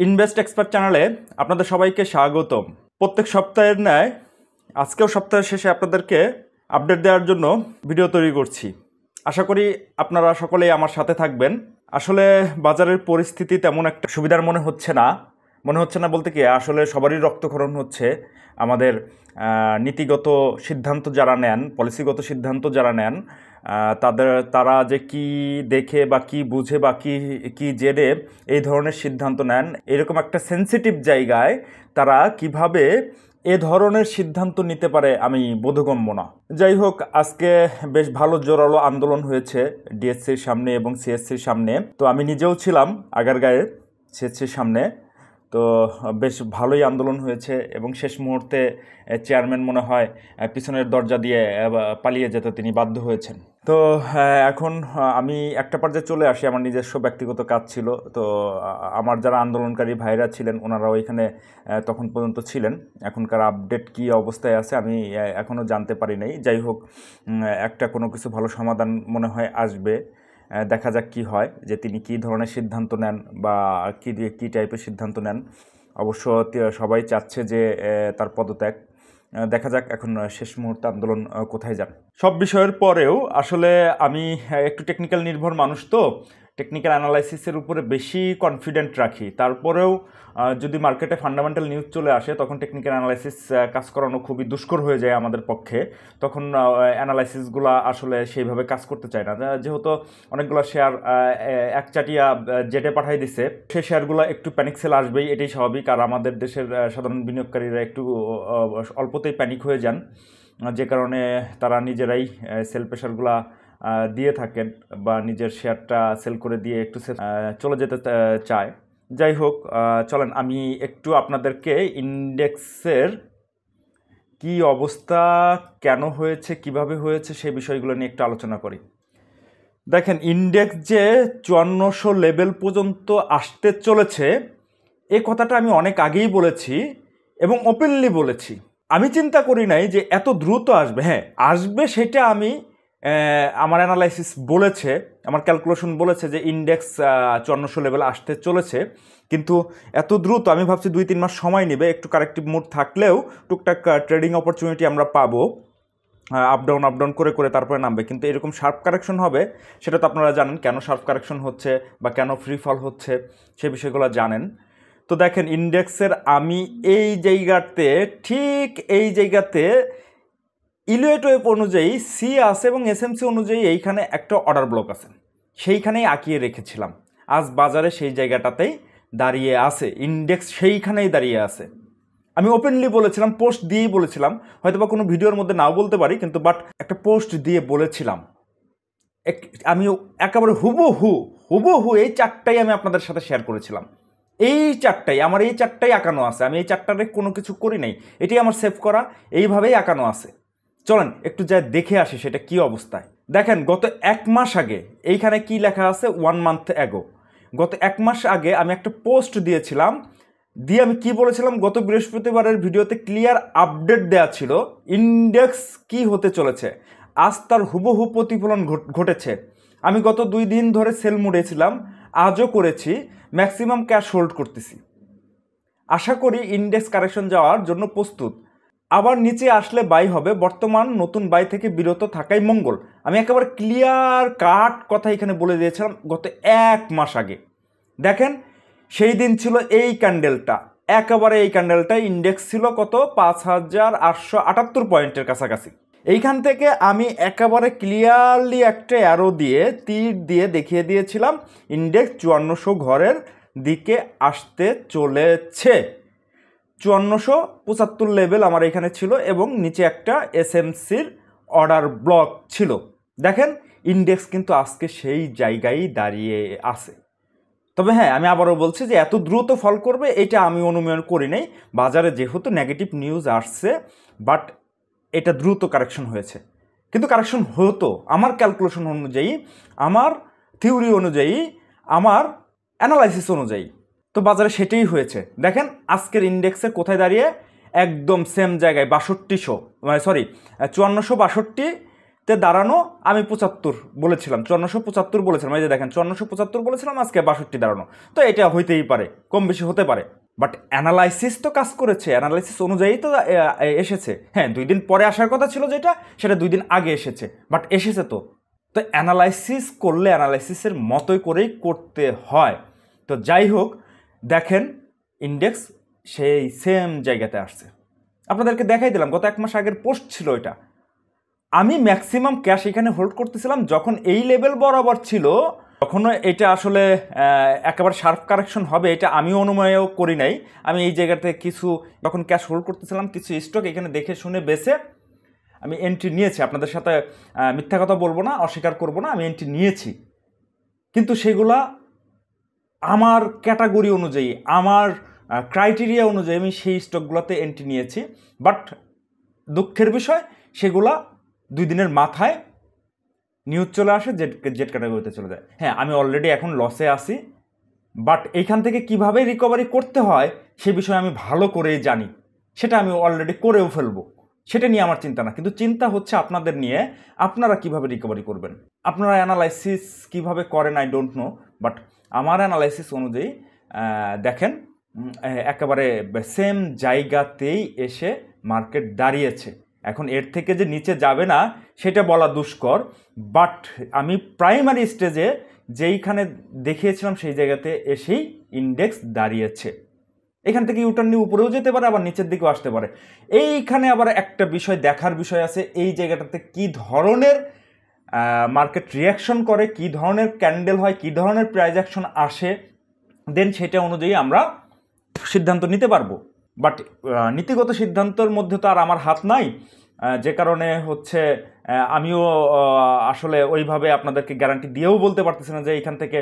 Invest expert চ্যানেলে আপনাদের সবাইকে স্বাগতম। প্রত্যেক সপ্তাহের ন্যায় আজকেও সপ্তাহের শেষে আপনাদেরকে আপডেট দেওয়ার জন্য ভিডিও তৈরি করছি। আশা করি আপনারা সকলেই আমার সাথে থাকবেন। আসলে বাজারের পরিস্থিতি তেমন একটা সুবিধার মনে হচ্ছে না বলতে কি, আসলে সবারই রক্তক্ষরণ হচ্ছে। আমাদের নীতিগত সিদ্ধান্ত যারা নেন, পলিসিগত সিদ্ধান্ত যারা নেন, তারা যে কি দেখে বা কি বুঝে বা কি জেনে এই ধরনের সিদ্ধান্ত নেন, এরকম একটা সেন্সিটিভ জায়গায় তারা কিভাবে এ ধরনের সিদ্ধান্ত নিতে পারে আমি বোধগম্য না। যাই হোক, আজকে বেশ ভালো জোরালো আন্দোলন হয়েছে ডিএসসির সামনে এবং সিএসসির সামনে। তো আমি নিজেও ছিলাম আগারগাঁয়ে সিএসসির সামনে। তো বেশ ভালোই আন্দোলন হয়েছে এবং শেষ মুহূর্তে চেয়ারম্যান মনে হয় পিছনের দরজা দিয়ে পালিয়ে যেতে তিনি বাধ্য হয়েছেন। তো এখন আমি একটা পর্যায়ে চলে আসি, আমার নিজস্ব ব্যক্তিগত কাজ ছিল। তো আমার যারা আন্দোলনকারী ভাইরা ছিলেন ওনারাও এখানে তখন পর্যন্ত ছিলেন। এখনকার আপডেট কী অবস্থায় আছে আমি এখনও জানতে পারি নাই। যাই হোক, একটা কোনো কিছু ভালো সমাধান মনে হয় আসবে। দেখা যাক কি হয়, যে তিনি কী ধরনের সিদ্ধান্ত নেন বা কী টাইপের সিদ্ধান্ত নেন। অবশ্য সবাই চাচ্ছে যে তার পদত্যাগ। দেখা যাক এখন শেষ মুহূর্তে আন্দোলন কোথায় যান। সব বিষয়ের পরেও আসলে আমি একটু টেকনিক্যাল নির্ভর মানুষ, তো টেকনিক্যাল অ্যানালাইসিসের উপরে বেশি কনফিডেন্ট রাখি। তারপরেও যদি মার্কেটে ফান্ডামেন্টাল নিউজ চলে আসে তখন টেকনিক্যাল অ্যানালাইসিস কাজ করানো খুবই দুষ্কর হয়ে যায় আমাদের পক্ষে। তখন অ্যানালাইসিসগুলো আসলে সেইভাবে কাজ করতে চায় না, যেহেতু অনেকগুলো শেয়ার একচাটিয়া জেটে পাঠাই দিছে। সেই শেয়ারগুলো একটু প্যানিক সেল আসবেই, এটাই স্বাভাবিক। আর আমাদের দেশের সাধারণ বিনিয়োগকারীরা একটু অল্পতেই প্যানিক হয়ে যান, যে কারণে তারা নিজেরাই সেল প্রেশারগুলা দিয়ে থাকেন বা নিজের শেয়ারটা সেল করে দিয়ে একটু চলে যেতে চায়। যাই হোক, চলেন আমি একটু আপনাদেরকে ইন্ডেক্সের কি অবস্থা, কেন হয়েছে, কিভাবে হয়েছে সেই বিষয়গুলো নিয়ে একটু আলোচনা করি। দেখেন, ইন্ডেক্স যে 5400 লেভেল পর্যন্ত আসতে চলেছে এ কথাটা আমি অনেক আগেই বলেছি এবং ওপেনলি বলেছি। আমি চিন্তা করি নাই যে এত দ্রুত আসবে। হ্যাঁ, আসবে সেটা আমি আমার অ্যানালাইসিস বলেছে, আমার ক্যালকুলেশন বলেছে যে ইন্ডেক্স 5400 লেভেল আসতে চলেছে, কিন্তু এত দ্রুত আমি ভাবছি 2-3 মাস সময় নেবে। একটু কারেক্টিভ মুড থাকলেও টুকটাক ট্রেডিং অপরচুনিটি আমরা পাবো, আপ ডাউন করে তারপরে নামবে। কিন্তু এরকম শার্প কারেকশন হবে সেটা তো আপনারা জানেন, কেন শার্প কারেকশন হচ্ছে বা কেন ফ্রি ফল হচ্ছে সে বিষয়গুলো জানেন। তো দেখেন, ইন্ডেক্সের আমি ঠিক এই জায়গাতে ইলুয়েট ওয়েভ অনুযায়ী সি আছে এবং এসএমসি অনুযায়ী এইখানে একটা অর্ডার ব্লক আছে, সেইখানেই আঁকিয়ে রেখেছিলাম। আজ বাজারে সেই জায়গাটাতেই দাঁড়িয়ে আছে, ইন্ডেক্স সেইখানেই দাঁড়িয়ে আছে। আমি ওপেনলি বলেছিলাম, পোস্ট দিয়েই বলেছিলাম, হয়তো বা কোনো ভিডিওর মধ্যে নাও বলতে পারি, কিন্তু বাট একটা পোস্ট দিয়ে বলেছিলাম। আমি একেবারে হুবহু এই চারটাই আমি আপনাদের সাথে শেয়ার করেছিলাম। আমার এই চারটাই আঁকানো আছে। আমি এই চারটারে কোনো কিছু করি নাই, এটাই আমার সেভ করা, এইভাবেই আঁকানো আছে। চলেন একটু যা দেখে আসি সেটা কি অবস্থায়। দেখেন, গত 1 মাস আগে এইখানে কি লেখা আছে, 1 মান্থ অ্যাগো, গত 1 মাস আগে আমি একটা পোস্ট দিয়েছিলাম। আমি কি বলেছিলাম, গত বৃহস্পতিবারের ভিডিওতে ক্লিয়ার আপডেট দেওয়া ছিল ইন্ডেক্স কি হতে চলেছে। আজ তার হুবহু প্রতিফলন ঘটেছে। আমি গত 2 দিন ধরে সেল মুডে ছিলাম, আজও করেছি, ম্যাক্সিমাম ক্যাশ হোল্ড করতেছি। আশা করি ইন্ডেক্স কারেকশন যাওয়ার জন্য প্রস্তুত, আবার নিচে আসলে বাই হবে। বর্তমান নতুন বাই থেকে বিরত থাকাই মঙ্গল। আমি একেবারে ক্লিয়ার কাট কথা এখানে বলে দিয়েছিলাম গত 1 মাস আগে। দেখেন, সেই দিন ছিল এই ক্যান্ডেলটা, একেবারে এই ক্যান্ডেলটা। ইন্ডেক্স ছিল কত, 5878 পয়েন্টের কাছাকাছি। এইখান থেকে আমি একেবারে ক্লিয়ারলি একটা অ্যারো দিয়ে তীর দিয়ে দেখিয়ে দিয়েছিলাম ইন্ডেক্স 5400 ঘরের দিকে আসতে চলেছে। 5475 লেভেল আমার এখানে ছিল এবং নিচে একটা এসএমসির অর্ডার ব্লক ছিল। দেখেন, ইন্ডেক্স কিন্তু আজকে সেই জায়গায় দাঁড়িয়ে আছে। তবে হ্যাঁ, আমি আবারও বলছি যে এত দ্রুত ফল করবে এটা আমি অনুমান করি নাই। বাজারে যেহেতু নেগেটিভ নিউজ আসছে, বাট এটা দ্রুত কারেকশন হয়েছে। কিন্তু কারেকশন হতো আমার ক্যালকুলেশন অনুযায়ী, আমার থিওরি অনুযায়ী, আমার অ্যানালাইসিস অনুযায়ী। তো বাজারে সেটাই হয়েছে। দেখেন, আজকের ইন্ডেক্সে কোথায় দাঁড়িয়ে, একদম সেম জায়গায় 5462, তে দাঁড়ানো আমি 75 বলেছিলাম, 5475 বলেছিলাম, এই যে দেখেন 5475 বলেছিলাম, আজকে 62 দাঁড়ানো। তো এটা হইতেই পারে, কম বেশি হতে পারে, বাট অ্যানালাইসিস তো কাজ করেছে, অ্যানালাইসিস অনুযায়ী তো এসেছে। হ্যাঁ, 2 দিন পরে আসার কথা ছিল যেটা, সেটা 2 দিন আগে এসেছে, বাট এসেছে তো। তো অ্যানালাইসিস করলে অ্যানালাইসিসের মতোই করেই করতে হয়। তো যাই হোক, দেখেন ইন্ডেক্স সেই সেম জায়গাতে আসছে। আপনাদেরকে দেখাই দিলাম, গত 1 মাস আগের পোস্ট ছিল এটা। আমি ম্যাক্সিমাম ক্যাশ এখানে হোল্ড করতেছিলাম যখন এই লেভেল বরাবর ছিল। তখনও এটা আসলে একেবারে শার্প কারেকশন হবে এটা আমিও অনুমেয় করি নাই। আমি এই জায়গাতে কিছু যখন ক্যাশ হোল্ড করতেছিলাম, কিছু স্টক এখানে দেখে শুনে বেছে আমি এন্ট্রি নিয়েছি। আপনাদের সাথে মিথ্যা কথা বলবো না, অস্বীকার করবো না, আমি এন্ট্রি নিয়েছি। কিন্তু সেগুলা আমার ক্যাটাগরি অনুযায়ী, আমার ক্রাইটেরিয়া অনুযায়ী আমি সেই স্টকগুলোতে এন্ট্রি নিয়েছি। বাট দুঃখের বিষয়, সেগুলা 2 দিনের মাথায় নিউজ চলে আসে, জেড ক্যাটাগরিতে চলে যায়। হ্যাঁ, আমি অলরেডি এখন লসে আছি, বাট এইখান থেকে কিভাবে রিকভারি করতে হয় সে বিষয়ে আমি ভালো করেই জানি। সেটা আমি অলরেডি করেও ফেলবো, সেটা নিয়ে আমার চিন্তা না। কিন্তু চিন্তা হচ্ছে আপনাদের নিয়ে, আপনারা কিভাবে রিকভারি করবেন। আপনারা অ্যানালাইসিস কিভাবে করেন আই ডোন্ট নো, বাট আমার অ্যানালাইসিস অনুযায়ী দেখেন একেবারে সেম জায়গাতেই এসে মার্কেট দাঁড়িয়েছে। এখন এর থেকে যে নিচে যাবে না সেটা বলা দুষ্কর, বাট আমি প্রাইমারি স্টেজে যেইখানে দেখিয়েছিলাম সেই জায়গাতে এসেই ইন্ডেক্স দাঁড়িয়েছে। এখান থেকে ইউটার্ন নিয়ে উপরেও যেতে পারে, আবার নিচের দিকেও আসতে পারে। এইখানে আবার একটা বিষয় দেখার বিষয় আছে, এই জায়গাটাতে কি ধরনের মার্কেট রিয়াকশন করে, কি ধরনের ক্যান্ডেল হয়, কি ধরনের প্রাইস অ্যাকশন আসে, দেন সেটা অনুযায়ী আমরা সিদ্ধান্ত নিতে পারবো। বাট নীতিগত সিদ্ধান্তের মধ্যে তো আর আমার হাত নাই, যে কারণে হচ্ছে আমিও আসলে ওইভাবে আপনাদেরকে গ্যারান্টি দিয়েও বলতে পারতেছি না যে এইখান থেকে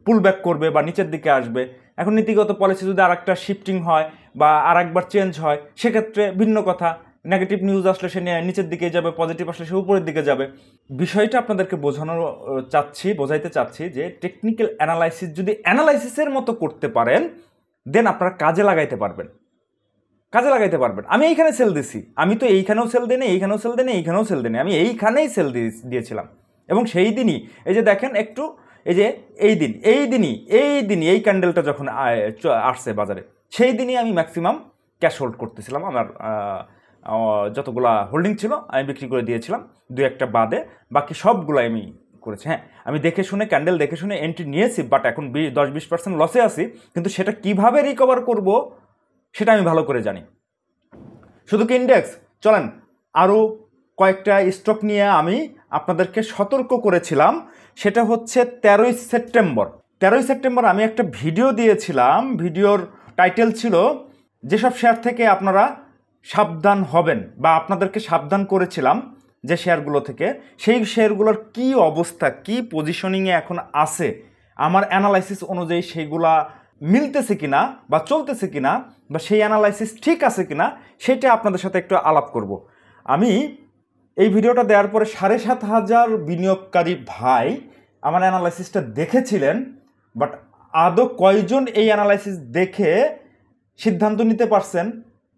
পুল ব্যাক করবে বা নিচের দিকে আসবে। এখন নীতিগত পলিসি যদি আর একটা শিফটিং হয় বা আর একবার চেঞ্জ হয়, সেক্ষেত্রে ভিন্ন কথা। নেগেটিভ নিউজ আসলে সে নিচের দিকে যাবে, পজিটিভ আসলে সে উপরের দিকে যাবে। বিষয়টা আপনাদেরকে বোঝাইতে চাচ্ছি যে টেকনিক্যাল অ্যানালাইসিস যদি অ্যানালাইসিসের মতো করতে পারেন, দেন আপনারা কাজে লাগাইতে পারবেন। আমি এইখানে সেল দিছি, আমি তো এইখানেও সেল দিই, এইখানেও সেল দিই, এইখানেও সেল দিই, আমি এইখানেই সেল দিয়েছিলাম। এবং সেই দিনই এই যে দেখেন একটু, এই যে এই দিনই এই ক্যান্ডেলটা যখন আসছে বাজারে, সেই দিনই আমি ম্যাক্সিমাম ক্যাশ হোল্ড করতেছিলাম। আমার যতগুলা হোল্ডিং ছিল আমি বিক্রি করে দিয়েছিলাম, 2-1টা বাদে বাকি সবগুলো আমি করেছি। হ্যাঁ, আমি দেখে শুনে ক্যান্ডেল দেখে শুনে এন্ট্রি নিয়েছি, বাট এখন 10-20% লসে আছি। কিন্তু সেটা কিভাবে রিকভার করব সেটা আমি ভালো করে জানি। শুধু কি ইন্ডেক্স, চলেন আরও কয়েকটা স্টক নিয়ে আমি আপনাদেরকে সতর্ক করেছিলাম। সেটা হচ্ছে 13ই সেপ্টেম্বর আমি একটা ভিডিও দিয়েছিলাম। ভিডিওর টাইটেল ছিল যেসব শেয়ার থেকে আপনারা সাবধান হবেন, বা আপনাদেরকে সাবধান করেছিলাম যে শেয়ারগুলো থেকে, সেই শেয়ারগুলোর কি অবস্থা, কি পজিশনিংয়ে এখন আছে, আমার অ্যানালাইসিস অনুযায়ী সেইগুলা মিলতেছে কিনা বা চলতেছে কিনা, বা সেই অ্যানালাইসিস ঠিক আছে কিনা, সেটা আপনাদের সাথে একটু আলাপ করব। আমি এই ভিডিওটা দেওয়ার পরে 7,500 বিনিয়োগকারী ভাই আমার অ্যানালাইসিসটা দেখেছিলেন, বাট আদৌ কয়জন এই অ্যানালাইসিস দেখে সিদ্ধান্ত নিতে পারছেন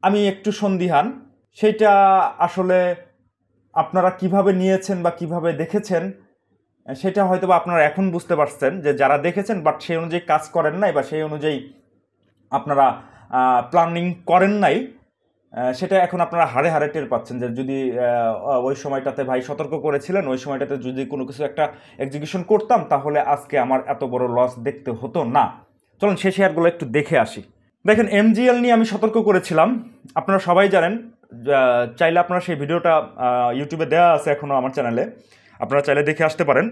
আমি একটু সন্দিহান। সেইটা আসলে আপনারা কিভাবে নিয়েছেন বা কিভাবে দেখেছেন সেটা হয়তো বা আপনারা এখন বুঝতে পারছেন, যে যারা দেখেছেন বাট সেই অনুযায়ী কাজ করেন নাই বা সেই অনুযায়ী আপনারা প্ল্যানিং করেন নাই, সেটা এখন আপনারা হাড়ে টের পাচ্ছেন। যে যদি ওই সময়টাতে ভাই সতর্ক করেছিলেন, ওই সময়টাতে যদি কোনো কিছু একটা এক্সিকিউশন করতাম, তাহলে আজকে আমার এত বড় লস দেখতে হতো না। চলুন সেই শেয়ারগুলো একটু দেখে আসি। দেখেন, এমজিএল নিয়ে আমি সতর্ক করেছিলাম, আপনারা সবাই জানেন। চাইলে আপনারা সেই ভিডিওটা ইউটিউবে দেওয়া আছে এখনও আমার চ্যানেলে, আপনারা চাইলে দেখে আসতে পারেন।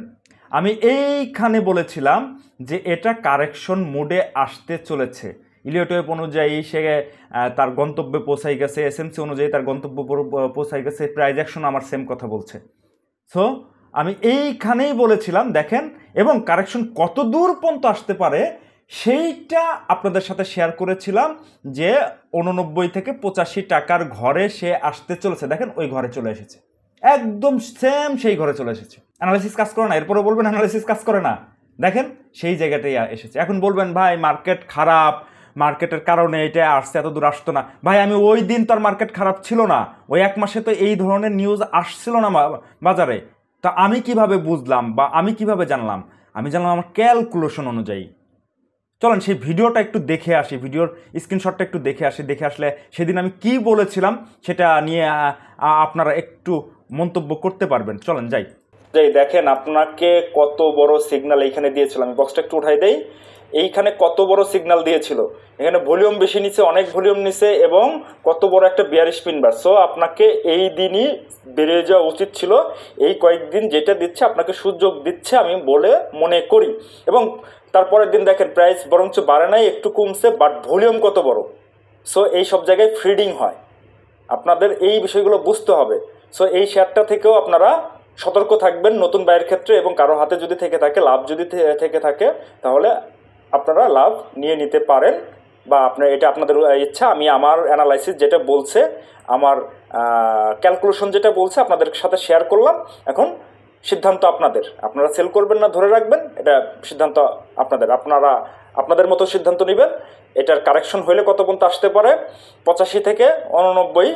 আমি এইখানে বলেছিলাম যে এটা কারেকশন মোডে আসতে চলেছে। ইলিয়ট ওয়েভ অনুযায়ী সে তার গন্তব্যে পৌঁছাই গেছে, এসএমসি অনুযায়ী তার গন্তব্য পৌঁছাই গেছে, প্রাইস অ্যাকশন আমার সেম কথা বলছে। সো আমি এইখানেই বলেছিলাম দেখেন, এবং কারেকশন কত দূর পর্যন্ত আসতে পারে সেইটা আপনাদের সাথে শেয়ার করেছিলাম, যে 89 থেকে 85 টাকার ঘরে সে আসতে চলেছে। দেখেন ওই ঘরে চলে এসেছে, একদম সেম সেই ঘরে চলে এসেছে। অ্যানালাইসিস কাজ করে না, এরপরে বলবেন অ্যানালাইসিস কাজ করে না। দেখেন সেই জায়গাটাই এসেছে। এখন বলবেন ভাই মার্কেট খারাপ, মার্কেটের কারণে এটা আসছে, এত দূর আসতো না। ভাই আমি ওই দিন তো আর মার্কেট খারাপ ছিল না, ওই 1 মাসে তো এই ধরনের নিউজ আসছিল না বাজারে। তা আমি কিভাবে বুঝলাম বা আমি কিভাবে জানলাম? আমি জানলাম আমার ক্যালকুলেশন অনুযায়ী। চলেন সেই ভিডিওটা একটু দেখে আসি, ভিডিওর স্ক্রিনশটটা একটু দেখে আসি। দেখে আসলে সেদিন আমি কি বলেছিলাম সেটা নিয়ে আপনারা একটু মন্তব্য করতে পারবেন। চলেন যাই। দেখেন আপনাকে কত বড় সিগন্যাল এইখানে দিয়েছিল, আমি বক্সটা একটু উঠাই দেই। এইখানে কত বড় সিগন্যাল দিয়েছিল, এখানে ভলিউম বেশি নিচে, অনেক ভলিউম নিচে, এবং কত বড় একটা বিয়ার স্পিন বার। সো আপনাকে এই দিনই বেরিয়ে যাওয়া উচিত ছিল। এই কয়েকদিন যেটা দিচ্ছে আপনাকে সুযোগ দিচ্ছে আমি বলে মনে করি। এবং তারপরের দিন দেখেন প্রাইস বরঞ্চ বাড়ে নাই, একটু কমছে, বাট ভলিউম কত বড়। সো এই সব জায়গায় ফিডিং হয়, আপনাদের এই বিষয়গুলো বুঝতে হবে। সো এই শেয়ারটা থেকেও আপনারা সতর্ক থাকবেন নতুন বাইয়ের ক্ষেত্রে, এবং কারো হাতে যদি থেকে থাকে, লাভ যদি থেকে থাকে, তাহলে আপনারা লাভ নিয়ে নিতে পারেন, বা আপনার এটা আপনাদের ইচ্ছা। আমি আমার অ্যানালাইসিস যেটা বলছে, আমার ক্যালকুলেশন যেটা বলছে আপনাদের সাথে শেয়ার করলাম। এখন সিদ্ধান্ত আপনাদের, আপনারা সেল করবেন না ধরে রাখবেন, এটা সিদ্ধান্ত আপনাদের। আপনাদের মতো সিদ্ধান্ত নেবেন। এটার কারেকশন হলে কত পর্যন্ত আসতে পারে? 85 থেকে 89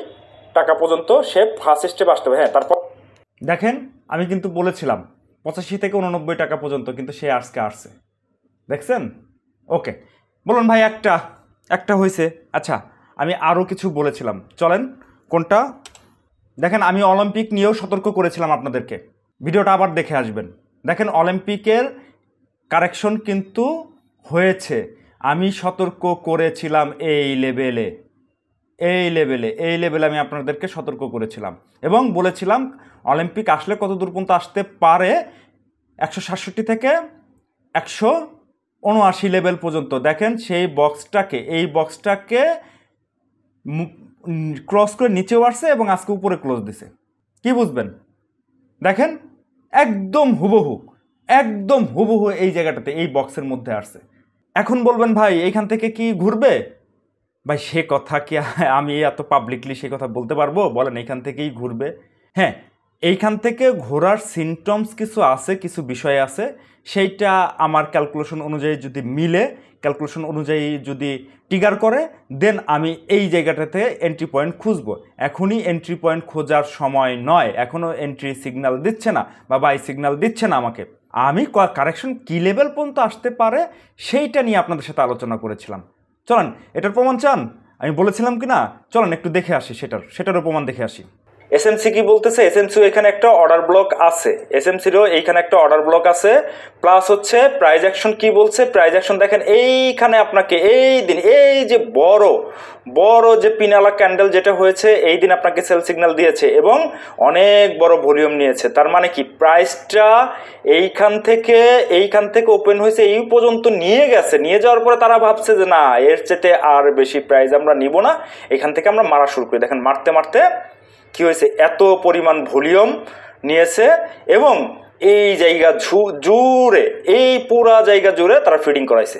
টাকা পর্যন্ত সে ফার্স্ট স্টেপ আসতে হবে। হ্যাঁ, তারপর দেখেন আমি কিন্তু বলেছিলাম 85 থেকে 89 টাকা পর্যন্ত, কিন্তু সে আজকে আসছে, দেখছেন? ওকে, বলুন ভাই একটা হয়েছে। আচ্ছা, আমি আরও কিছু বলেছিলাম, চলেন কোনটা দেখেন। আমি অলিম্পিক নিয়েও সতর্ক করেছিলাম আপনাদেরকে, ভিডিওটা আবার দেখে আসবেন। দেখেন অলিম্পিকের কারেকশন কিন্তু হয়েছে, আমি সতর্ক করেছিলাম এই লেভেলে আমি আপনাদেরকে সতর্ক করেছিলাম, এবং বলেছিলাম অলিম্পিক আসলে কত দূর পর্যন্ত আসতে পারে, 167 থেকে 179 লেভেল পর্যন্ত। দেখেন সেই এই বক্সটাকে ক্রস করে নিচেও আসছে এবং আজকে উপরে ক্লোজ দিছে। কি বুঝবেন? দেখেন একদম হুবহু এই জায়গাটাতে, এই বক্সের মধ্যে আসছে। এখন বলবেন ভাই এইখান থেকে কি ঘুরবে? ভাই সে কথা কি আমি এত পাবলিকলি সে কথা বলতে পারবো? বলেন এইখান থেকেই ঘুরবে। হ্যাঁ, এইখান থেকে ঘোরার সিমটমস কিছু আছে, কিছু বিষয় আছে, সেইটা আমার ক্যালকুলেশন অনুযায়ী যদি মিলে, ক্যালকুলেশন অনুযায়ী যদি ট্রিগার করে, দেন আমি এই জায়গাটাতে এন্ট্রি পয়েন্ট খুঁজবো। এখনই এন্ট্রি পয়েন্ট খোঁজার সময় নয়, এখনও এন্ট্রি সিগন্যাল দিচ্ছে না বা বাই সিগন্যাল দিচ্ছে না আমাকে। আমি কারেকশন কী লেভেল পর্যন্ত আসতে পারে সেইটা নিয়ে আপনাদের সাথে আলোচনা করেছিলাম। চলেন এটার প্রমাণ চান? আমি বলেছিলাম কি না? চলেন একটু দেখে আসি, সেটারও প্রমাণ দেখে আসি। এসএমসি কি বলতেছে? এসএমসিও এখানে একটা অর্ডার ব্লক আছে, এসএমসিরও এইখানে একটা অর্ডার ব্লক আছে। প্লাস হচ্ছে প্রাইস অ্যাকশন কি বলছে? প্রাইস অ্যাকশন দেখেন এইখানে আপনাকে এই দিন, এই যে বড় যে পিনালা ক্যান্ডেল যেটা হয়েছে, এই দিন আপনাকে সেল সিগন্যাল দিয়েছে এবং অনেক বড় ভলিউম নিয়েছে। তার মানে কি প্রাইসটা এইখান থেকে ওপেন হয়েছে, এই পর্যন্ত নিয়ে গেছে। নিয়ে যাওয়ার পরে তারা ভাবছে যে না, এর চেয়ে আর বেশি প্রাইস আমরা নিব না, এখান থেকে আমরা মারা শুরু করি। দেখেন মারতে কি হয়েছে, এত পরিমাণ ভলিউম নিয়েছে এবং এই জায়গা জুড়ে, এই পুরা জায়গা জুড়ে তারা ফিডিং করাইছে।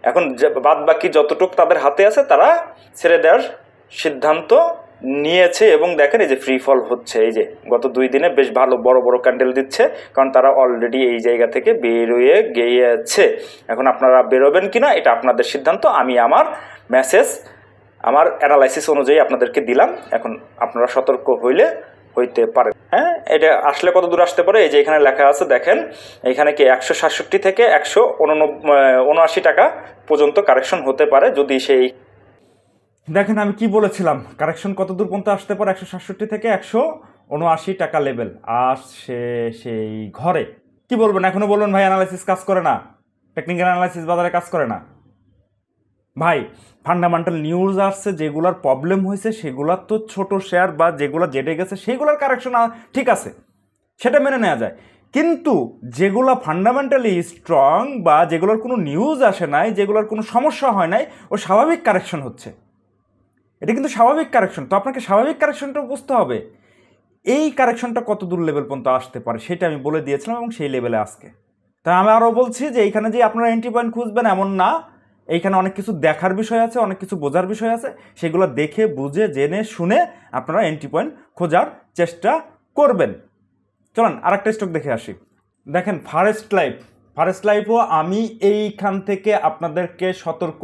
এখন বাদ বাকি যতটুক তাদের হাতে আছে তারা ছেড়ে দেওয়ার সিদ্ধান্ত নিয়েছে। এবং দেখেন এই যে ফ্রি ফল হচ্ছে, এই যে গত 2 দিনে বেশ ভালো বড় ক্যান্ডেল দিচ্ছে, কারণ তারা অলরেডি এই জায়গা থেকে বেরোয়ে গিয়েছে। এখন আপনারা বেরোবেন কিনা এটা আপনাদের সিদ্ধান্ত। আমি আমার আমার অ্যানালাইসিস অনুযায়ী আপনাদেরকে দিলাম, এখন আপনারা সতর্ক হইতে পারেন। হ্যাঁ, এটা আসলে কত দূর আসতে পারে, এই যে এখানে লেখা আছে দেখেন, এখানে কি 167 থেকে 179 টাকা পর্যন্ত কারেকশন হতে পারে। যদি সেই দেখেন আমি কি বলেছিলাম, কারেকশন কত দূর পর্যন্ত আসতে পারে, 167 থেকে 179 টাকা লেভেল আসে সেই ঘরে। কি বলবেন? এখনো বলবেন ভাই অ্যানালাইসিস কাজ করে না, টেকনিক্যাল অ্যানালাইসিস বাজারে কাজ করে না। ভাই ফান্ডামেন্টাল নিউজ আসছে, যেগুলার প্রবলেম হয়েছে সেগুলার তো ছোট শেয়ার বা যেগুলো জেটে গেছে সেইগুলোর কারেকশন ঠিক আছে, সেটা মেনে নেওয়া যায়। কিন্তু যেগুলো ফান্ডামেন্টালি স্ট্রং বা যেগুলোর কোনো নিউজ আসে নাই, যেগুলোর কোনো সমস্যা হয় নাই, ও স্বাভাবিক কারেকশন হচ্ছে, এটা কিন্তু স্বাভাবিক কারেকশন। তো আপনাকে স্বাভাবিক কারেকশনটা বুঝতে হবে। এই কারেকশনটা কত দূর লেভেল পর্যন্ত আসতে পারে সেটা আমি বলে দিয়েছিলাম, এবং সেই লেভেলে আজকে। তাই আমি আরও বলছি যে এইখানে যে আপনারা এন্ট্রি পয়েন্ট খুঁজবেন এমন না, এইখানে অনেক কিছু দেখার বিষয় আছে, অনেক কিছু বোঝার বিষয় আছে, সেগুলো দেখে বুঝে জেনে শুনে আপনারা এন্ট্রি পয়েন্ট খোঁজার চেষ্টা করবেন। চলেন আরেকটা স্টক দেখে আসি। দেখেন ফারেস্ট লাইফ, ফারেস্ট লাইফও আমি এইখান থেকে আপনাদেরকে সতর্ক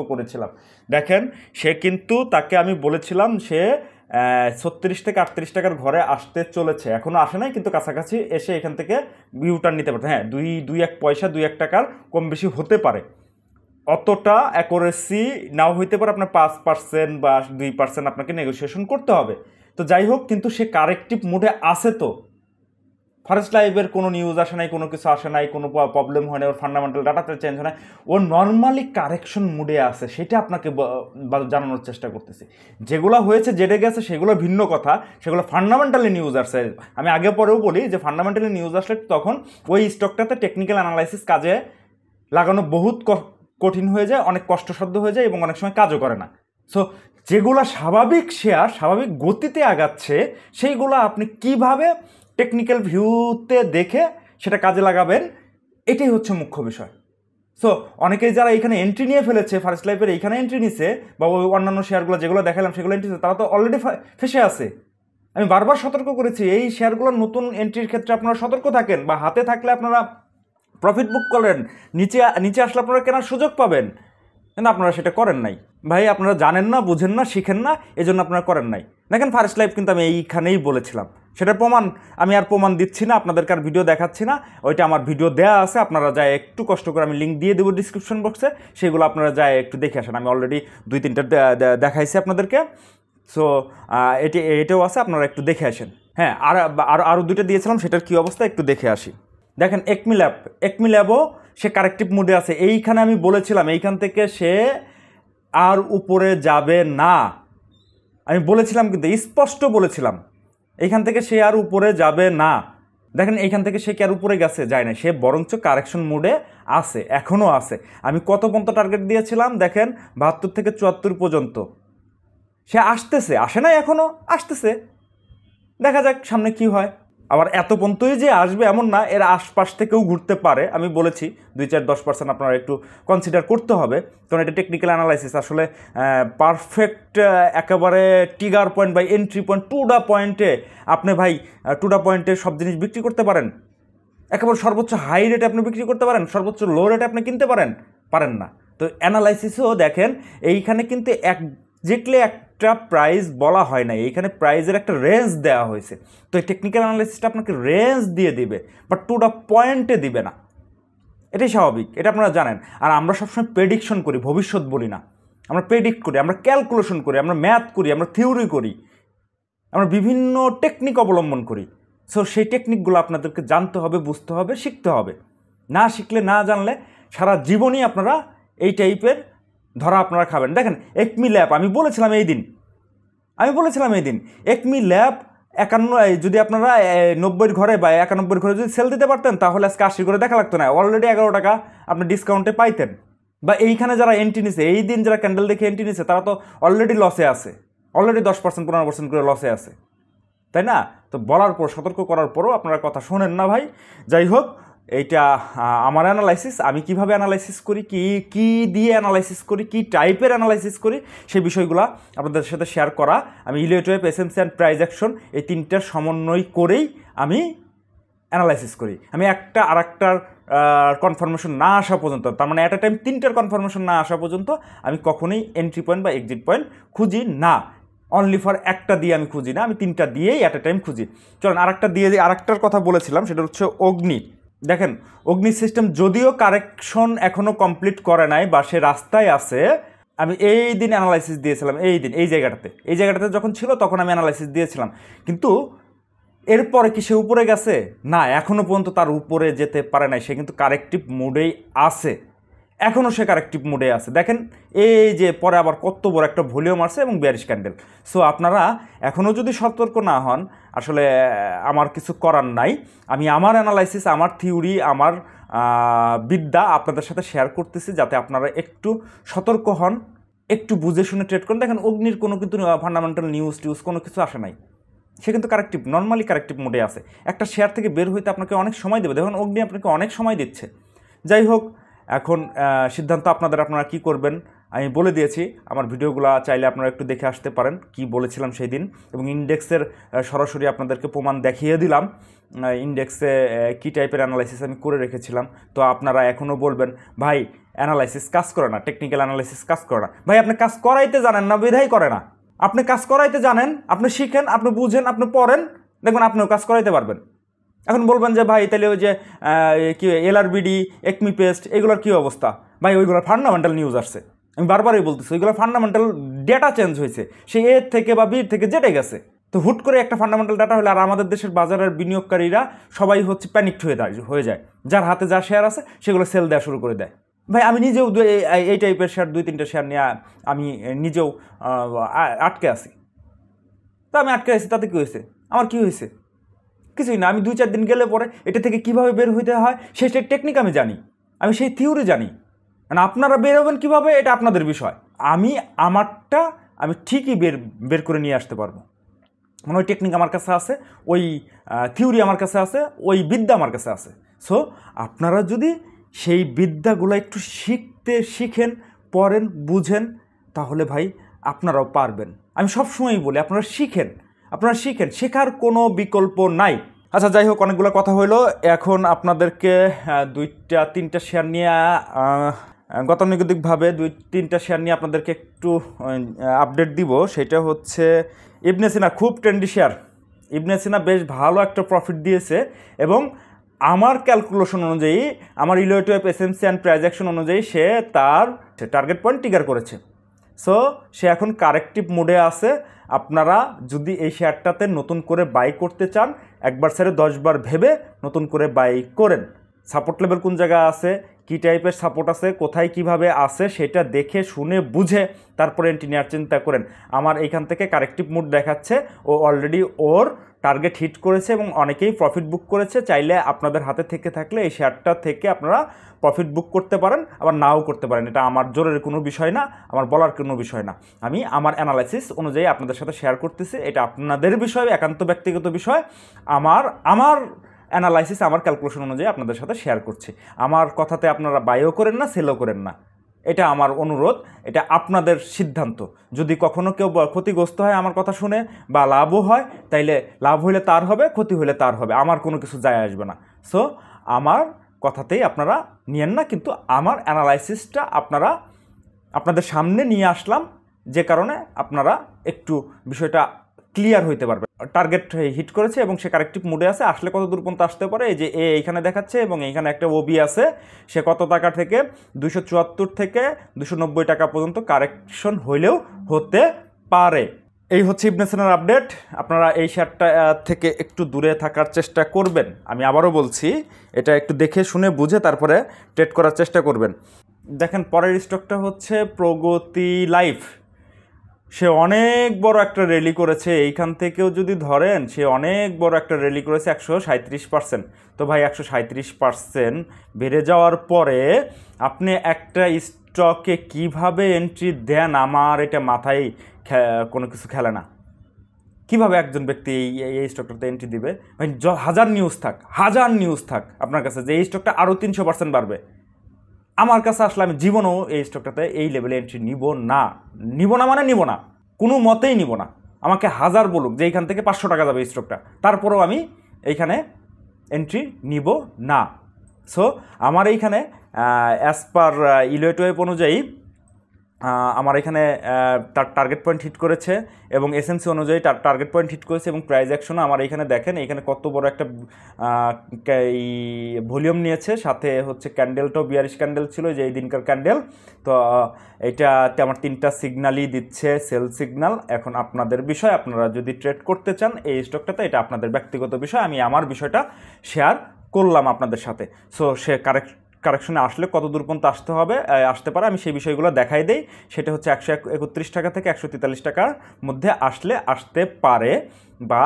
করেছিলাম, দেখেন সে কিন্তু তাকে আমি বলেছিলাম সে 36 থেকে 38 টাকার ঘরে আসতে চলেছে, এখনও আসে নাই, কিন্তু কাছাকাছি এসে এখান থেকে ইউটার্ন নিতে পারে। হ্যাঁ, দুই এক পয়সা 2-1 টাকার কম বেশি হতে পারে, অতটা অ্যাকুরেসি নাও হইতে পারে, আপনার 5% বা 2% আপনাকে নেগোসিয়েশন করতে হবে। তো যাই হোক, কিন্তু সে কারেক্টিভ মুডে আসে। তো ফারেস্ট লাইভের কোনো নিউজ আসে নাই, কোনো কিছু আসে নাই, কোনো প্রবলেম হয় না, ওর ফান্ডামেন্টাল ডাটাতে চেঞ্জ হয় না, ও নর্মালি কারেকশন মুডে আসে, সেটা আপনাকে জানানোর চেষ্টা করতেছি। যেগুলো হয়েছে জেটে গেছে সেগুলো ভিন্ন কথা, সেগুলো ফান্ডামেন্টালি নিউজ আসছে। আমি আগে পরেও বলি যে ফান্ডামেন্টালি নিউজ আসলে তখন ওই স্টকটাতে টেকনিক্যাল অ্যানালাইসিস কাজে লাগানো বহুত কঠিন হয়ে যায়, অনেক কষ্টসাধ্য হয়ে যায় এবং অনেক সময় কাজও করে না। সো যেগুলো স্বাভাবিক শেয়ার স্বাভাবিক গতিতে আগাচ্ছে, সেইগুলো আপনি কিভাবে টেকনিক্যাল ভিউতে দেখে সেটা কাজে লাগাবেন, এটাই হচ্ছে মুখ্য বিষয়। সো অনেকেই যারা এইখানে এন্ট্রি নিয়ে ফেলেছে, ফার্স্ট লাইফের এইখানে এন্ট্রি নিছে, বা ওই অন্যান্য শেয়ারগুলো যেগুলো দেখালাম সেগুলো এন্ট্রি নিচ্ছে, তারা তো অলরেডি ফেসে আছে। আমি বারবার সতর্ক করেছি, এই শেয়ারগুলোর নতুন এন্ট্রির ক্ষেত্রে আপনারা সতর্ক থাকেন, বা হাতে থাকলে আপনারা প্রফিট বুক করেন, নিচে আসলে আপনারা কেনার সুযোগ পাবেন, কিন্তু আপনারা সেটা করেন নাই। ভাই আপনারা জানেন না, বুঝেন না, শিখেন না, এই জন্য আপনারা করেন নাই। দেখেন ফার্স্ট লাইফ কিন্তু আমি এইখানেই বলেছিলাম, সেটার প্রমাণ আমি আর প্রমাণ দিচ্ছি না, আপনাদেরকে আর ভিডিও দেখাচ্ছি না, ওইটা আমার ভিডিও দেওয়া আছে, আপনারা যায় একটু কষ্ট করে, আমি লিঙ্ক দিয়ে দেবো ডিসক্রিপশন বক্সে, সেগুলো আপনারা যায় একটু দেখে আসেন। আমি অলরেডি 2-3টা দেখাইছি আপনাদেরকে। সো এটাও আছে, আপনারা একটু দেখে আসেন। হ্যাঁ, আরও 2টা দিয়েছিলাম, সেটার কী অবস্থা একটু দেখে আসি। দেখেন একমি ল্যাবও সে কারেক্টিভ মুডে আছে। এইখানে আমি বলেছিলাম এইখান থেকে সে আর উপরে যাবে না, আমি বলেছিলাম, কিন্তু স্পষ্ট বলেছিলাম এইখান থেকে সে আর উপরে যাবে না। দেখেন এইখান থেকে সে কি আর উপরে গেছে? যায় না, সে বরঞ্চ কারেকশন মুডে আছে, এখনও আছে। আমি কত পর্যন্ত টার্গেট দিয়েছিলাম? দেখেন 72 থেকে 74 পর্যন্ত সে আসতেছে, আসে না এখনও আসতেছে, দেখা যাক সামনে কি হয়। আবার এত পর্যন্তই যে আসবে এমন না, এর আশপাশ থেকেও ঘুরতে পারে। আমি বলেছি 2-4-10% আপনারা একটু কনসিডার করতে হবে, কারণ এটা টেকনিক্যাল অ্যানালাইসিস। আসলে পারফেক্ট একেবারে ট্রিগার পয়েন্ট বা এন্ট্রি পয়েন্ট টুডা পয়েন্টে আপনি ভাই টুডা পয়েন্টে সব জিনিস বিক্রি করতে পারেন? একেবারে সর্বোচ্চ হাই রেটে আপনি বিক্রি করতে পারেন? সর্বোচ্চ লো রেটে আপনি কিনতে পারেন না। তো অ্যানালাইসিসও দেখেন এইখানে কিন্তু এক্স্যাক্টলি একটা প্রাইস বলা হয় না, এইখানে প্রাইসের একটা রেঞ্জ দেওয়া হয়েছে। তো এই টেকনিক্যাল অ্যানালাইসিসটা আপনাকে রেঞ্জ দিয়ে দিবে, বাট টু দ্য পয়েন্টে দিবে না, এটাই স্বাভাবিক, এটা আপনারা জানেন। আর আমরা সবসময় প্রেডিকশন করি, ভবিষ্যৎ বলি না, আমরা প্রেডিক্ট করি, আমরা ক্যালকুলেশন করি, আমরা ম্যাথ করি, আমরা থিওরি করি, আমরা বিভিন্ন টেকনিক অবলম্বন করি। সো সেই টেকনিকগুলো আপনাদেরকে জানতে হবে, বুঝতে হবে, শিখতে হবে। না শিখলে, না জানলে সারা জীবনই আপনারা এই টাইপের ধরা আপনারা খাবেন। দেখেন একমি ল্যাব আমি বলেছিলাম এই দিন একমি ল্যাব 51, যদি আপনারা 90 ঘরে বা 91 ঘরে যদি সেল দিতে পারতেন, তাহলে আজকে 80 করে দেখা লাগতো না, অলরেডি 11 টাকা আপনি ডিসকাউন্টে পাইতেন। বা এইখানে যারা এন্ট্রি নিছে, এই দিন যারা ক্যান্ডেল দেখে এন্ট্রি নিছে, তারা তো অলরেডি লসে আছে, অলরেডি 10%-15% করে লসে আছে, তাই না? তো বলার পর, সতর্ক করার পরও আপনারা কথা শোনেন না ভাই। যাই হোক, এইটা আমার অ্যানালাইসিস, আমি কিভাবে অ্যানালাইসিস করি, কি দিয়ে অ্যানালাইসিস করি, কি টাইপের অ্যানালাইসিস করি, সেই বিষয়গুলো আপনাদের সাথে শেয়ার করা। আমি Elliott wave, SMC and price action, এই 3টার সমন্বয় করেই আমি অ্যানালাইসিস করি। আমি একটা আর একটার কনফার্মেশন না আসা পর্যন্ত, তার মানে অ্যাট এ টাইম 3টার কনফার্মেশন না আসা পর্যন্ত আমি কখনোই এন্ট্রি পয়েন্ট বা এক্সিট পয়েন্ট খুঁজি না। অনলি ফর একটা দিয়ে আমি খুঁজি না, আমি 3টা দিয়েই অ্যাট এ টাইম খুঁজি। চলেন আরেকটা দিয়ে, আরেকটার কথা বলেছিলাম, সেটা হচ্ছে অগ্নি। দেখেন অগ্নি সিস্টেম যদিও কারেকশন এখনও কমপ্লিট করে নাই বা সে রাস্তায় আছে, আমি এই দিন অ্যানালাইসিস দিয়েছিলাম, এই জায়গাটাতে যখন ছিল তখন আমি অ্যানালাইসিস দিয়েছিলাম। কিন্তু এরপরে কি সে উপরে গেছে? না, এখনও পর্যন্ত তার উপরে যেতে পারে নাই, সে কিন্তু কারেক্টিভ মুডেই আছে, এখনও সে কারেক্টিভ মুডে আছে। দেখেন এই যে পরে আবার কত বড় একটা ভলিউম আসছে এবং বেয়ারিশ ক্যান্ডেল। সো আপনারা এখনও যদি সতর্ক না হন, আসলে আমার কিছু করার নাই। আমি আমার অ্যানালাইসিস, আমার থিওরি, আমার বিদ্যা আপনাদের সাথে শেয়ার করতেছি, যাতে আপনারা একটু সতর্ক হন, একটু বুঝে শুনে ট্রেড করেন। দেখেন অগ্নির কোনো কিন্তু ফান্ডামেন্টাল নিউজ কোনো কিছু আসে নাই, সে কিন্তু কারেক্টিভ, নর্মালি কারেক্টিভ মোডে আছে। একটা শেয়ার থেকে বের হইতে আপনাকে অনেক সময় দেবে, দেখুন অগ্নি আপনাকে অনেক সময় দিচ্ছে। যাই হোক, এখন সিদ্ধান্ত আপনারা কি করবেন আমি বলে দিয়েছি। আমার ভিডিওগুলো চাইলে আপনারা একটু দেখে আসতে পারেন, কি বলেছিলাম সেই দিন, এবং ইন্ডেক্সের সরাসরি আপনাদেরকে প্রমাণ দেখিয়ে দিলাম ইন্ডেক্সে কী টাইপের অ্যানালাইসিস আমি করে রেখেছিলাম। তো আপনারা এখনও বলবেন ভাই অ্যানালাইসিস কাজ করে না, টেকনিক্যাল অ্যানালাইসিস কাজ করে না। ভাই আপনি কাজ করাইতে জানেন না, বিধাই করে না। আপনি কাজ করাইতে জানেন, আপনি শিখেন, আপনি বুঝেন, আপনি পড়েন, দেখবেন আপনিও কাজ করাইতে পারবেন। এখন বলবেন যে ভাই তাহলে ওই যে কি LRBD, একমি পেস্ট এগুলোর কী অবস্থা? ভাই ওইগুলোর ফান্ডামেন্টাল নিউজ আসছে, আমি বারবারই বলতেছি ওইগুলোর ফান্ডামেন্টাল ডেটা চেঞ্জ হয়েছে, সে এর থেকে বা বির থেকে যেটে গেছে। তো হুট করে একটা ফান্ডামেন্টাল ডাটা হলে আর আমাদের দেশের বাজারের বিনিয়োগকারীরা সবাই হচ্ছে প্যানিকড হয়ে যায়, যার হাতে যা শেয়ার আছে সেগুলো সেল দেওয়া শুরু করে দেয়। ভাই আমি নিজেও এই টাইপের শেয়ার 2-3টা শেয়ার নিয়ে আমি নিজেও আটকে আছি। তা আমি আটকে আছি, তাতে কী হয়েছে? আমার কী হয়েছে? কিছুই না। আমি 2-4 দিন গেলে পরে এটা থেকে কীভাবে বের হইতে হয় সেই টেকনিক আমি জানি, আমি সেই থিওরি জানি। মানে আপনারা বের হবেন কীভাবে এটা আপনাদের বিষয়। আমারটা আমি ঠিকই বের করে নিয়ে আসতে পারবো। মানে ওই টেকনিক আমার কাছে আছে, ওই থিওরি আমার কাছে আছে, ওই বিদ্যা আমার কাছে আছে। সো আপনারা যদি সেই বিদ্যাগুলো একটু শিখেন, পড়েন, বুঝেন, তাহলে ভাই আপনারাও পারবেন। আমি সবসময়ই বলি আপনারা শিখেন, শেখার কোনো বিকল্প নাই। আচ্ছা যাই হোক, অনেকগুলো কথা হইলো। এখন আপনাদেরকে 2-3টা শেয়ার নিয়ে গতানুগতিকভাবে 2-3টা শেয়ার নিয়ে আপনাদেরকে একটু আপডেট দিব। সেটা হচ্ছে ইবনে সিনা, খুব ট্রেন্ডি শেয়ার। ইবনে সিনা বেশ ভালো একটা প্রফিট দিয়েছে এবং আমার ক্যালকুলেশন অনুযায়ী, আমার Elliott wave SMC and price action অনুযায়ী সে তার টার্গেট পয়েন্ট ট্রিগার করেছে। সো সে এখন কারেক্টিভ মোডে আছে। আপনারা যদি এই শেয়ারটাতে নতুন করে বাই করতে চান, একবার ছেড়ে 10 বার ভেবে নতুন করে বাই করেন। সাপোর্ট লেভেল কোন জায়গায় আছে, কী টাইপের সাপোর্ট আছে, কোথায় কিভাবে আছে সেটা দেখে শুনে বুঝে তারপরে এন্ট্রি নেওয়ার চিন্তা করেন। আমার এইখান থেকে কারেক্টিভ মুড দেখাচ্ছে, ও অলরেডি ওর টার্গেট হিট করেছে এবং অনেকেই প্রফিট বুক করেছে। চাইলে আপনাদের হাতে থেকে থাকলে এই শেয়ারটা থেকে আপনারা প্রফিট বুক করতে পারেন, আবার নাও করতে পারেন। এটা আমার জোরের কোনো বিষয় না, আমার বলার কোনো বিষয় না। আমি আমার অ্যানালাইসিস অনুযায়ী আপনাদের সাথে শেয়ার করতেছি। এটা আপনাদের বিষয়, একান্ত ব্যক্তিগত বিষয়। আমার অ্যানালাইসিস, আমার ক্যালকুলেশন অনুযায়ী আপনাদের সাথে শেয়ার করছি। আমার কথাতে আপনারা বাইও করেন না, সেলও করেন না। এটা আমার অনুরোধ, এটা আপনাদের সিদ্ধান্ত। যদি কখনো কেউ ক্ষতিগ্রস্ত হয় আমার কথা শুনে বা লাভও হয়, তাইলে লাভ হইলে তার হবে, ক্ষতি হইলে তার হবে, আমার কোনো কিছু যায় আসবে না। সো আমার কথাতেই আপনারা নিয়েন না, কিন্তু আমার অ্যানালাইসিসটা আপনাদের সামনে নিয়ে আসলাম, যে কারণে আপনারা একটু বিষয়টা ক্লিয়ার হইতে পারবে। টার্গেট হিট করেছে এবং সে কারেক্টিভ মুডে আছে। আসলে কত দূর পর্যন্ত আসতে পারে, এই যে এইখানে দেখাচ্ছে এবং এইখানে একটা ওবি আছে। সে কত টাকা থেকে 274 থেকে 290 টাকা পর্যন্ত কারেকশন হইলেও হতে পারে। এই হচ্ছে ইবনে সিনার আপডেট। আপনারা এই শেয়ারটা থেকে একটু দূরে থাকার চেষ্টা করবেন। আমি আবারও বলছি, এটা একটু দেখে শুনে বুঝে তারপরে ট্রেড করার চেষ্টা করবেন। দেখেন পরের স্টকটা হচ্ছে প্রগতি লাইফ। সে অনেক বড় একটা র্যালি করেছে, এইখান থেকেও যদি ধরেন সে অনেক বড় একটা র্যালি করেছে 137%। তো ভাই 137% বেড়ে যাওয়ার পরে আপনি একটা স্টকে কিভাবে এন্ট্রি দেন, আমার এটা মাথায় কোনো কিছু খেলে না। কিভাবে একজন ব্যক্তি এই স্টকটাতে এন্ট্রি দিবে? ভাই হাজার নিউজ থাক আপনার কাছে যে এই স্টকটা আরও 300% বাড়বে, আমার কাছে আসলে আমি জীবনেও এই স্টকটাতে এই লেভেলে এন্ট্রি নিব না, কোনো মতেই নিব না। আমাকে হাজার বলুক যে এইখান থেকে 500 টাকা যাবে এই স্টকটা, তারপরেও আমি এইখানে এন্ট্রি নিব না। সো আমার এইখানে অ্যাজ পার ইলিওয়েট ওয়েভ অনুযায়ী আমার এখানে তার টার্গেট পয়েন্ট হিট করেছে এবং এসএমসি অনুযায়ী তার টার্গেট পয়েন্ট হিট করেছে এবং প্রাইস অ্যাকশনও আমার এইখানে দেখেন, এইখানে কত বড় একটা ভলিউম নিয়েছে, সাথে হচ্ছে ক্যান্ডেলটাও 42 ক্যান্ডেল ছিল, যে এই দিনকার ক্যান্ডেল। তো এইটাতে আমার 3টা সিগন্যালই দিচ্ছে সেল সিগন্যাল। এখন আপনাদের বিষয়, আপনারা যদি ট্রেড করতে চান এই স্টকটাতে, এটা আপনাদের ব্যক্তিগত বিষয়। আমি আমার বিষয়টা শেয়ার করলাম আপনাদের সাথে। সো সে কারেকশনে আসলে কত দূর পর্যন্ত আসতে পারে আমি সেই বিষয়গুলো দেখাই দেই। সেটা হচ্ছে 131 টাকা থেকে 143 টাকার মধ্যে আসতে পারে বা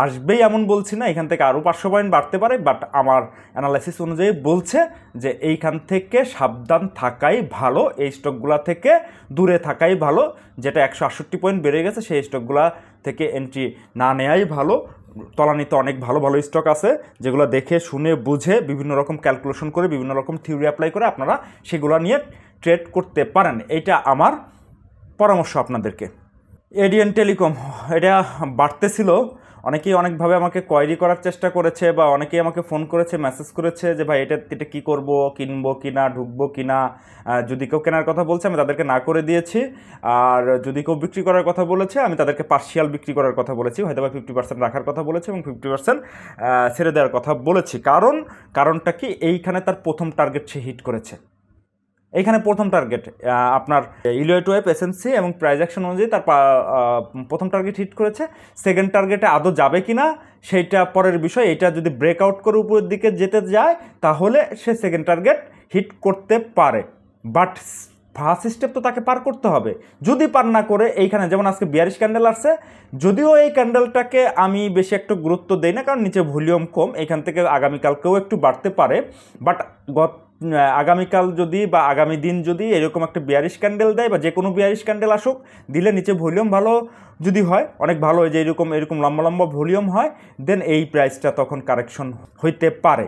আসবেই এমন বলছি না, এখান থেকে আরও 500 পয়েন্ট বাড়তে পারে। বাট আমার অ্যানালাইসিস অনুযায়ী বলছে যে এইখান থেকে সাবধান থাকাই ভালো, এই স্টকগুলা থেকে দূরে থাকাই ভালো। যেটা 168 পয়েন্ট বেড়ে গেছে সেই স্টকগুলা থেকে এন্ট্রি না নেওয়াই ভালো। তলানিতে অনেক ভালো ভালো স্টক আছে, যেগুলো দেখে শুনে বুঝে বিভিন্ন রকম ক্যালকুলেশন করে বিভিন্ন রকম থিওরি অ্যাপ্লাই করে আপনারা সেগুলো নিয়ে ট্রেড করতে পারেন। এইটা আমার পরামর্শ আপনাদেরকে। এডিএন টেলিকম এটা বাড়তেছিল অনেকেই অনেকভাবে আমাকে কোয়েরি করার চেষ্টা করেছে বা অনেকেই আমাকে ফোন করেছে, মেসেজ করেছে যে ভাই এটা কী করব, কিনবো কি না, ঢুকবো কি না। যদি কেউ কেনার কথা বলছে আমি তাদেরকে না করে দিয়েছি, আর যদি কেউ বিক্রি করার কথা বলেছে আমি তাদেরকে পার্শিয়াল বিক্রি করার কথা বলেছি, হয়তো বা 50% রাখার কথা বলেছি এবং 50% ছেড়ে দেওয়ার কথা বলেছি। কারণটা কি, এইখানে তার প্রথম টার্গেট সে হিট করেছে। এইখানে প্রথম টার্গেট আপনার ইলিয়ট ওয়েভ এসএমসি এবং প্রাইস অ্যাকশন অনুযায়ী তার প্রথম টার্গেট হিট করেছে। সেকেন্ড টার্গেটে আদৌ যাবে কি না সেইটা পরের বিষয়। এটা যদি ব্রেকআউট করে উপরের দিকে যেতে যায় তাহলে সে সেকেন্ড টার্গেট হিট করতে পারে, বাট ফার্স্ট স্টেপ তো তাকে পার করতে হবে। যদি পার না করে, এইখানে যেমন আজকে বিয়ারিশ ক্যান্ডেল আসছে, যদিও এই ক্যান্ডেলটাকে আমি বেশি একটু গুরুত্ব দেই না, কারণ নিচে ভলিউম কম, এখান থেকে আগামীকালকেও একটু বাড়তে পারে, বাট আগামীকাল যদি বা আগামী দিন যদি এরকম একটা বিয়ারিশ ক্যান্ডেল দেয় বা যে কোনো বিয়ারিশ ক্যান্ডেল আসুক, দিলে নিচে ভলিউম ভালো যদি হয়, অনেক ভালো হয় যে এরকম লম্বা লম্বা ভলিউম হয়, দেন এই প্রাইসটা তখন কারেকশন হইতে পারে।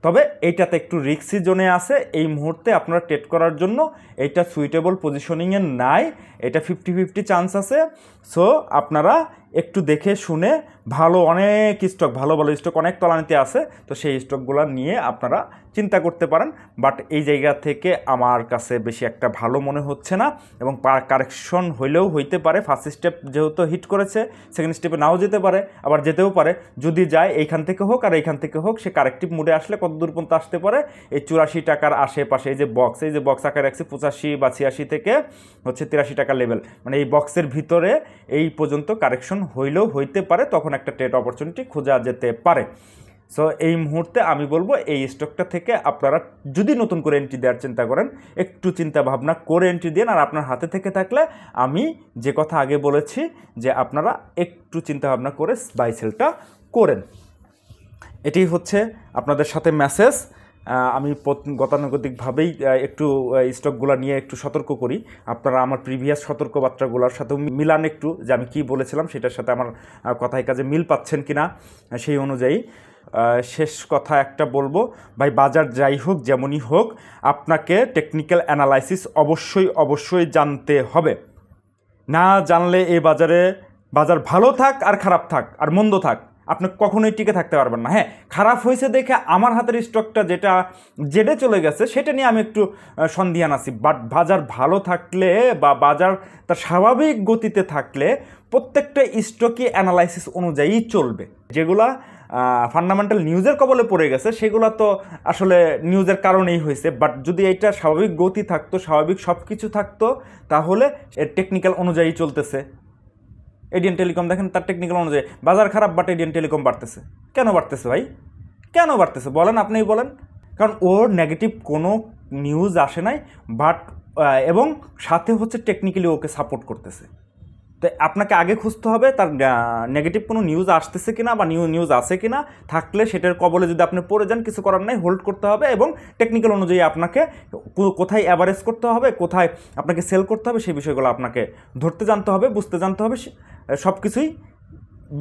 তবে এইটাতে একটু রিস্কি জোনে আছে এই মুহূর্তে আপনারা ট্রেড করার জন্য। এইটা সুইটেবল পজিশনিংয়ে নাই, এটা 50-50 চান্স আছে। সো আপনারা একটু দেখে শুনে, অনেক স্টক, ভালো স্টক অনেক তলানিতে আছে, তো সেই স্টকগুলো নিয়ে আপনারা চিন্তা করতে পারেন। বাট এই জায়গা থেকে আমার কাছে বেশি একটা ভালো মনে হচ্ছে না, এবং কারেকশন হইলেও হইতে পারে। ফার্স্ট স্টেপ যেহেতু হিট করেছে, সেকেন্ড স্টেপে নাও যেতে পারে, আবার যেতেও পারে। যদি যায় এইখান থেকে হোক আর এইখান থেকে হোক, সে কারেক্টিভ মুডে আসলে কত দূর পর্যন্ত আসতে পারে, এই 84 টাকার আশেপাশে এই যে বক্স আকারে রাখছে 85 বা 86 থেকে হচ্ছে 83 টাকা লেভেল, মানে এই বক্সের ভিতরে এই পর্যন্ত কারেকশন হইলেও হইতে পারে, তখন একটা ট্রেড অপরচুনিটি খোঁজা যেতে পারে। সো এই মুহূর্তে আমি বলবো এই স্টকটা থেকে আপনারা যদি নতুন করে এন্ট্রি দেওয়ার চিন্তা করেন, একটু চিন্তা ভাবনা করে এন্ট্রি দেন। আর আপনার হাতে থেকে থাকলে আমি যে কথা আগে বলেছি যে আপনারা একটু চিন্তা ভাবনা করে বাই সেলটা করেন। এটি হচ্ছে আপনাদের সাথে মেসেজ। আমি গতানুগতিকভাবেই একটু স্টকগুলো নিয়ে একটু সতর্ক করি। আপনারা আমার প্রিভিয়াস সতর্কবার্তাগুলোর সাথেও মিলান একটু, যে আমি কী বলেছিলাম সেটার সাথে আমার কথায় কাজে মিল পাচ্ছেন কি না, সেই অনুযায়ী। শেষ কথা একটা বলবো, ভাই বাজার যাই হোক যেমনই হোক, আপনাকে টেকনিক্যাল অ্যানালাইসিস অবশ্যই জানতে হবে। না জানলে এই বাজার ভালো থাক আর খারাপ থাক আর মন্দ থাক, আপনি কখনোই টিকে থাকতে পারবেন না। হ্যাঁ, খারাপ হয়েছে দেখে আমার হাতের স্টকটা যেটা জেডে চলে গেছে সেটা নিয়ে আমি একটু সন্দিহান আছি, বাট বাজার ভালো থাকলে বা বাজার তার স্বাভাবিক গতিতে থাকলে প্রত্যেকটা স্টকই অ্যানালাইসিস অনুযায়ী চলবে। যেগুলা ফান্ডামেন্টাল নিউজের কবলে পড়ে গেছে সেগুলো তো আসলে নিউজের কারণেই হয়েছে, বাট যদি এইটা স্বাভাবিক গতি থাকতো, স্বাভাবিক সব কিছু থাকতো, তাহলে এর টেকনিক্যাল অনুযায়ী চলতেছে। এডিয়ান টেলিকম দেখেন, তার টেকনিক্যাল অনুযায়ী বাজার খারাপ, বাট এডিয়ান টেলিকম বাড়তেছে। কেন বাড়তেছে ভাই, কেন বাড়তেছে বলেন, আপনিই বলেন। কারণ ওর নেগেটিভ কোনো নিউজ আসে নাই, বাট এবং সাথে হচ্ছে টেকনিক্যালি ওকে সাপোর্ট করতেছে। তো আপনাকে আগে খুঁজতে হবে তার নেগেটিভ কোনো নিউজ আসতেছে কিনা বা নিউজ আছে কিনা, থাকলে সেটার কবলে যদি আপনি পড়ে যান কিছু করার নাই, হোল্ড করতে হবে এবং টেকনিক্যাল অনুযায়ী আপনাকে কোথায় অ্যাভারেজ করতে হবে, কোথায় আপনাকে সেল করতে হবে, সেই বিষয়গুলো আপনাকে ধরতে জানতে হবে, বুঝতে জানতে হবে, সব কিছুই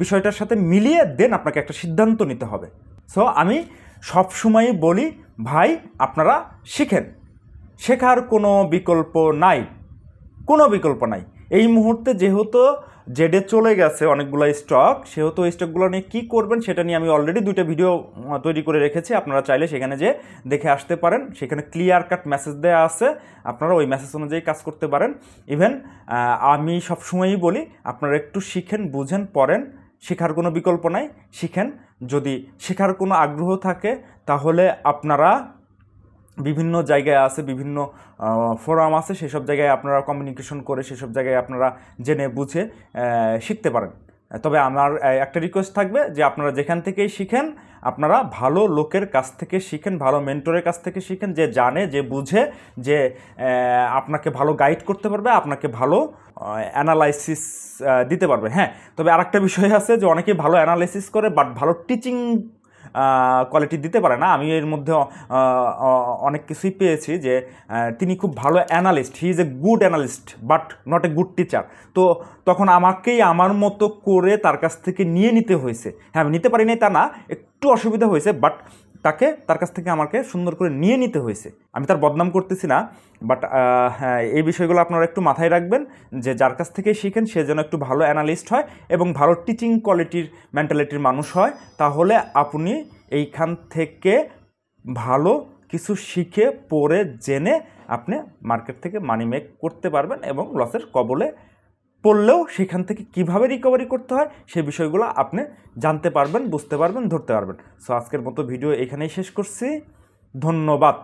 বিষয়টার সাথে মিলিয়ে দেন আপনাকে একটা সিদ্ধান্ত নিতে হবে। সো আমি সবসময়ই বলি ভাই আপনারা শিখেন, শেখার কোনো বিকল্প নাই, কোনো বিকল্প নাই। এই মুহূর্তে যেহেতু জেডে চলে গেছে অনেকগুলো স্টক, সেহেতু ওই স্টকগুলো নিয়ে কী করবেন সেটা নিয়ে আমি অলরেডি 2টা ভিডিও তৈরি করে রেখেছি, আপনারা চাইলে সেখানে যে দেখে আসতে পারেন। সেখানে ক্লিয়ার কাট মেসেজ দেওয়া আছে, আপনারা ওই মেসেজ অনুযায়ী কাজ করতে পারেন। ইভেন আমি সবসময়ই বলি আপনারা একটু শিখেন, বুঝেন, পড়েন, শেখার কোনো বিকল্প নাই, শিখেন। যদি শেখার কোনো আগ্রহ থাকে তাহলে আপনারা বিভিন্ন জায়গায় আছে, বিভিন্ন ফোরাম আছে, সেসব জায়গায় আপনারা কমিউনিকেশন করে সেসব জায়গায় আপনারা জেনে বুঝে শিখতে পারেন। তবে আমার একটা রিকোয়েস্ট থাকবে যে আপনারা যেখান থেকেই শিখেন আপনারা ভালো লোকের কাছ থেকে শিখেন, ভালো মেন্টরের কাছ থেকে শিখেন, যে জানে, যে বুঝে, যে আপনাকে ভালো গাইড করতে পারবে, আপনাকে ভালো অ্যানালাইসিস দিতে পারবে। হ্যাঁ, তবে আরেকটা বিষয় আছে যে অনেকেই ভালো অ্যানালাইসিস করে বাট ভালো টিচিং কোয়ালিটি দিতে পারে না। আমি এর মধ্যে অনেক কিছুই পেয়েছি যে তিনি খুব ভালো analyst, he is a good analyst but not a good teacher. তো তখন আমাকেই আমার মতো করে তার কাছ থেকে নিয়ে নিতে হয়েছে। হ্যাঁ, আমি নিতে পারি নাই তা না, একটু অসুবিধা হয়েছে, বাট তার কাছ থেকে আমাকে সুন্দর করে নিয়ে নিতে হয়েছে। আমি তার বদনাম করতেছি না, বাট হ্যাঁ, এই বিষয়গুলো আপনারা একটু মাথায় রাখবেন যে যার কাছ থেকে শিখেন সে যেন একটু ভালো অ্যানালিস্ট হয় এবং ভালো টিচিং কোয়ালিটির মেন্টালিটির মানুষ হয়, তাহলে আপনি এইখান থেকে ভালো কিছু শিখে পড়ে জেনে আপনি মার্কেট থেকে মানি মেক করতে পারবেন এবং লসের কবলে পড়লেও সেখান থেকে কিভাবে রিকভারি করতে হয় সেই বিষয়গুলো আপনি জানতে পারবেন, বুঝতে পারবেন, ধরতে পারবেন। সো আজকের মতো ভিডিও এখানেই শেষ করছি। ধন্যবাদ।